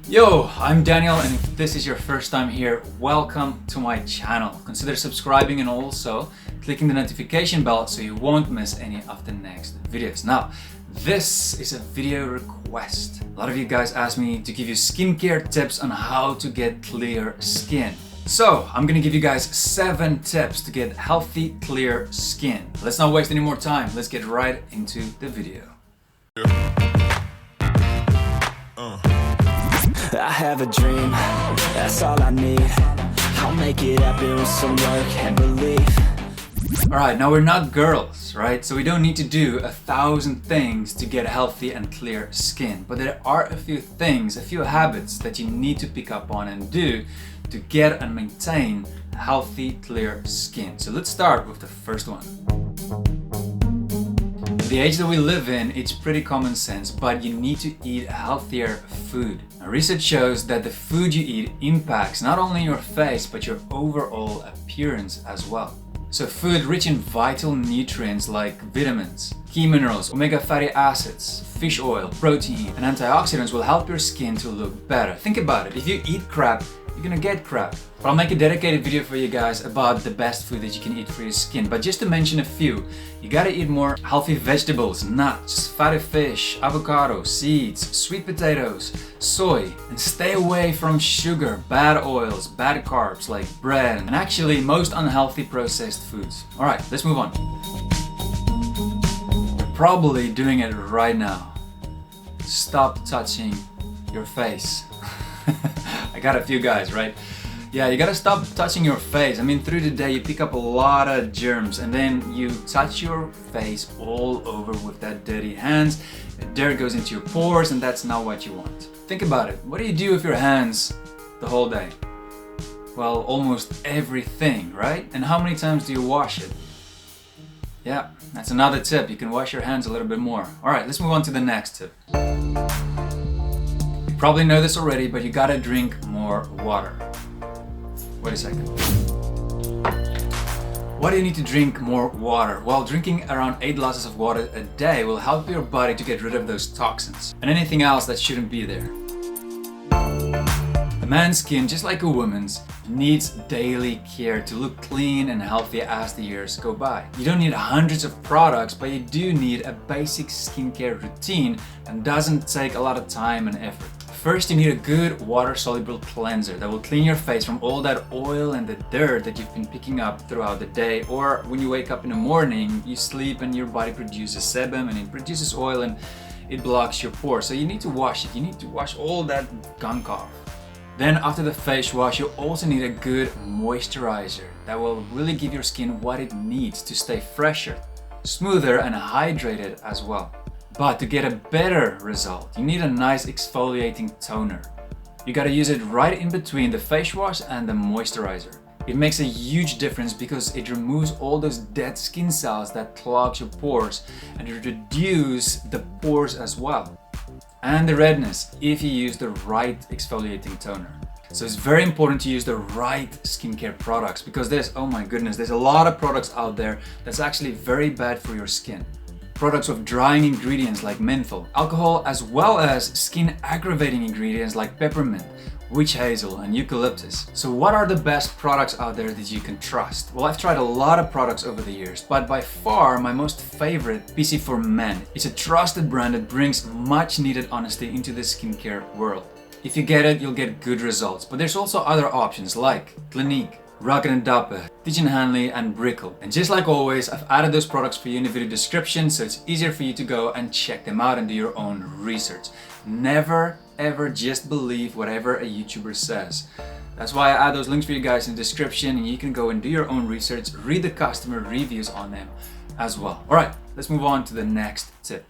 Yo, I'm Daniel, and if this is your first time here, welcome to my channel. Consider subscribing and also clicking the notification bell so you won't miss any of the next videos. Now, this is a video request. A lot of you guys asked me to give you skincare tips on how to get clear skin. So, I'm gonna give you guys 7 tips to get healthy, clear skin. Let's not waste any more time. Let's get right into the video. I have a dream, that's all I need. I'll make it happen with some work and belief. Alright, now we're not girls, right? So we don't need to do 1,000 things to get healthy and clear skin. But there are a few things, a few habits that you need to pick up on and do to get and maintain healthy, clear skin. So let's start with the first one. The age that we live in, it's pretty common sense, but you need to eat healthier food. Now, research shows that the food you eat impacts not only your face, but your overall appearance as well. So food rich in vital nutrients like vitamins, key minerals, omega fatty acids, fish oil, protein, and antioxidants will help your skin to look better. Think about it, if you eat crap, you're gonna get crap. But I'll make a dedicated video for you guys about the best food that you can eat for your skin. But just to mention a few, you gotta eat more healthy vegetables, nuts, fatty fish, avocado, seeds, sweet potatoes, soy, and stay away from sugar, bad oils, bad carbs like bread, and actually most unhealthy processed foods. Alright, let's move on. You're probably doing it right now. Stop touching your face. I got a few guys, right? Yeah, you gotta stop touching your face. I mean, through the day you pick up a lot of germs and then you touch your face all over with that dirty hands. The dirt goes into your pores and that's not what you want. Think about it. What do you do with your hands the whole day? Well, almost everything, right? And how many times do you wash it? Yeah, that's another tip. You can wash your hands a little bit more. Alright, let's move on to the next tip. You probably know this already, but you gotta drink more water. Wait a second. Why do you need to drink more water? Well, drinking around 8 glasses of water a day will help your body to get rid of those toxins and anything else that shouldn't be there. A man's skin, just like a woman's, needs daily care to look clean and healthy as the years go by. You don't need hundreds of products, but you do need a basic skincare routine and doesn't take a lot of time and effort. First, you need a good water-soluble cleanser that will clean your face from all that oil and the dirt that you've been picking up throughout the day, or when you wake up in the morning, you sleep and your body produces sebum and it produces oil and it blocks your pores. So you need to wash it. You need to wash all that gunk off. Then after the face wash, you also need a good moisturizer that will really give your skin what it needs to stay fresher, smoother and hydrated as well. But to get a better result, you need a nice exfoliating toner. You gotta use it right in between the face wash and the moisturizer. It makes a huge difference because it removes all those dead skin cells that clog your pores and it reduces the pores as well. And the redness if you use the right exfoliating toner. So it's very important to use the right skincare products because there's a lot of products out there that's actually very bad for your skin. Products with drying ingredients like menthol, alcohol, as well as skin aggravating ingredients like peppermint, witch hazel and eucalyptus. So what are the best products out there that you can trust? Well, I've tried a lot of products over the years, but by far my most favorite, PC for Men. It's a trusted brand that brings much needed honesty into the skincare world. If you get it, you'll get good results. But there's also other options like CLINIQUE, DAPPER, Hanley and BRICKELL. And just like always, I've added those products for you in the video description so it's easier for you to go and check them out and do your own research. Never ever just believe whatever a YouTuber says. That's why I add those links for you guys in the description and you can go and do your own research, read the customer reviews on them as well. Alright, let's move on to the next tip.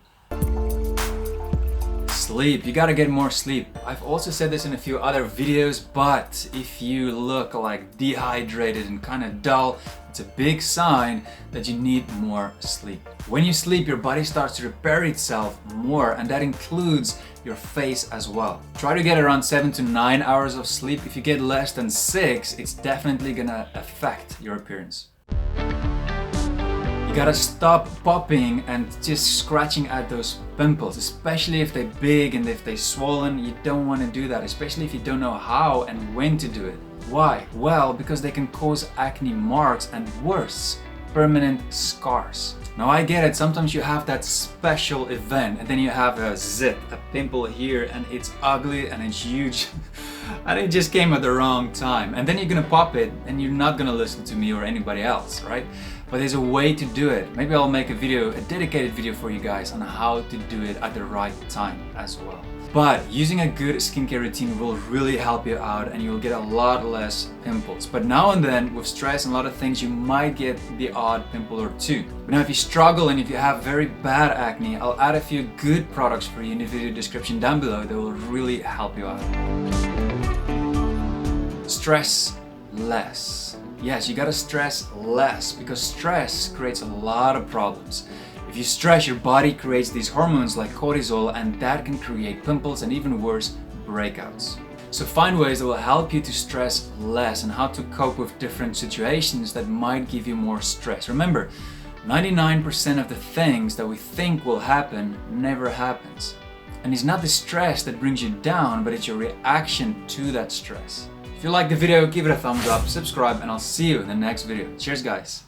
Sleep. You gotta get more sleep. I've also said this in a few other videos, but if you look like dehydrated and kind of dull, it's a big sign that you need more sleep. When you sleep, your body starts to repair itself more, and that includes your face as well. Try to get around 7 to 9 hours of sleep. If you get less than 6, it's definitely gonna affect your appearance. You gotta stop popping and just scratching at those pimples, especially if they're big and if they're swollen. You don't want to do that, especially if you don't know how and when to do it. Why? Well, because they can cause acne marks and worse, permanent scars. Now I get it, sometimes you have that special event and then you have a zit, a pimple here, and it's ugly and it's huge and it just came at the wrong time. And then you're gonna pop it and you're not gonna listen to me or anybody else, right? But there's a way to do it. Maybe I'll make a video, a dedicated video for you guys on how to do it at the right time as well. But using a good skincare routine will really help you out and you'll get a lot less pimples. But now and then, with stress and a lot of things, you might get the odd pimple or two. But now if you struggle and if you have very bad acne, I'll add a few good products for you in the video description down below that will really help you out. Stress less. Yes, you gotta stress less because stress creates a lot of problems. If you stress, your body creates these hormones like cortisol, and that can create pimples and even worse, breakouts. So find ways that will help you to stress less and how to cope with different situations that might give you more stress. Remember, 99% of the things that we think will happen never happens. And it's not the stress that brings you down, but it's your reaction to that stress. If you liked the video, give it a thumbs up, subscribe, and I'll see you in the next video. Cheers, guys.